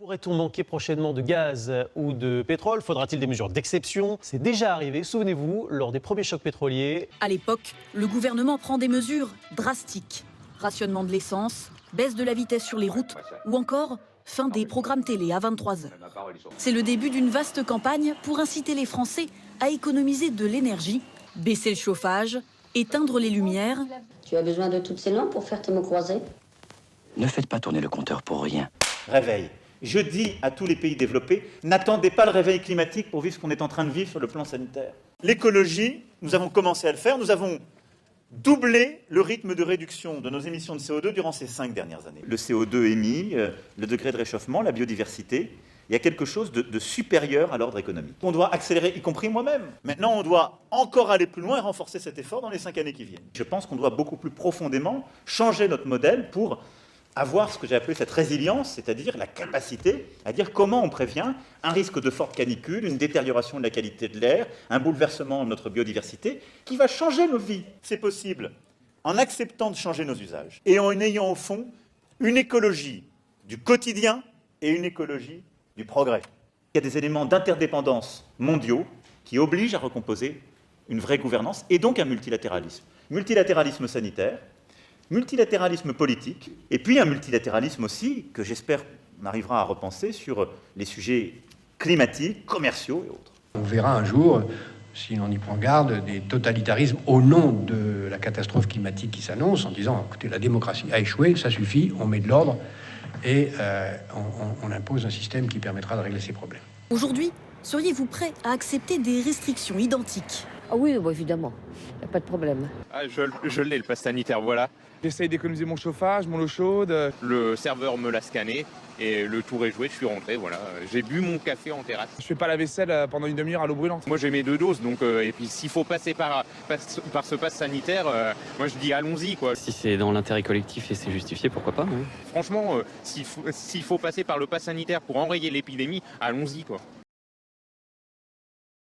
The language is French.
Pourrait-on manquer prochainement de gaz ou de pétrole? Faudra-t-il des mesures d'exception? C'est déjà arrivé, souvenez-vous, lors des premiers chocs pétroliers. À l'époque, le gouvernement prend des mesures drastiques. Rationnement de l'essence, baisse de la vitesse sur les routes ou encore fin des programmes télé à 23h. C'est le début d'une vaste campagne pour inciter les Français à économiser de l'énergie, baisser le chauffage, éteindre les lumières. Tu as besoin de toutes ces lampes pour faire tes mots croisés? Ne faites pas tourner le compteur pour rien. Réveil. Je dis à tous les pays développés, n'attendez pas le réveil climatique pour vivre ce qu'on est en train de vivre sur le plan sanitaire. L'écologie, nous avons commencé à le faire, nous avons doublé le rythme de réduction de nos émissions de CO2 durant ces 5 dernières années. Le CO2 émis, le degré de réchauffement, la biodiversité, il y a quelque chose de supérieur à l'ordre économique. On doit accélérer, y compris moi-même. Maintenant, on doit encore aller plus loin et renforcer cet effort dans les 5 années qui viennent. Je pense qu'on doit beaucoup plus profondément changer notre modèle pour avoir ce que j'ai appelé cette résilience, c'est-à-dire la capacité à dire comment on prévient un risque de forte canicule, une détérioration de la qualité de l'air, un bouleversement de notre biodiversité qui va changer nos vies. C'est possible en acceptant de changer nos usages et en ayant au fond une écologie du quotidien et une écologie du progrès. Il y a des éléments d'interdépendance mondiaux qui obligent à recomposer une vraie gouvernance et donc un multilatéralisme. Multilatéralisme sanitaire, multilatéralisme politique, et puis un multilatéralisme aussi, que j'espère on arrivera à repenser sur les sujets climatiques, commerciaux et autres. On verra un jour, si l'on y prend garde, des totalitarismes au nom de la catastrophe climatique qui s'annonce, en disant, écoutez, la démocratie a échoué, ça suffit, on met de l'ordre, et on impose un système qui permettra de régler ces problèmes. Aujourd'hui, seriez-vous prêt à accepter des restrictions identiques? Ah oui, bon, évidemment, il n'y a pas de problème. Ah, je l'ai, le pass sanitaire, voilà. J'essaye d'économiser mon chauffage, mon eau chaude. Le serveur me l'a scanné et le tour est joué, je suis rentré, voilà. J'ai bu mon café en terrasse. Je fais pas la vaisselle pendant une demi-heure à l'eau brûlante. Moi j'ai mes 2 doses, donc et puis s'il faut passer par ce pass sanitaire, moi je dis allons-y, quoi. Si c'est dans l'intérêt collectif et c'est justifié, pourquoi pas, hein. Franchement, s'il faut passer par le pass sanitaire pour enrayer l'épidémie, allons-y, quoi.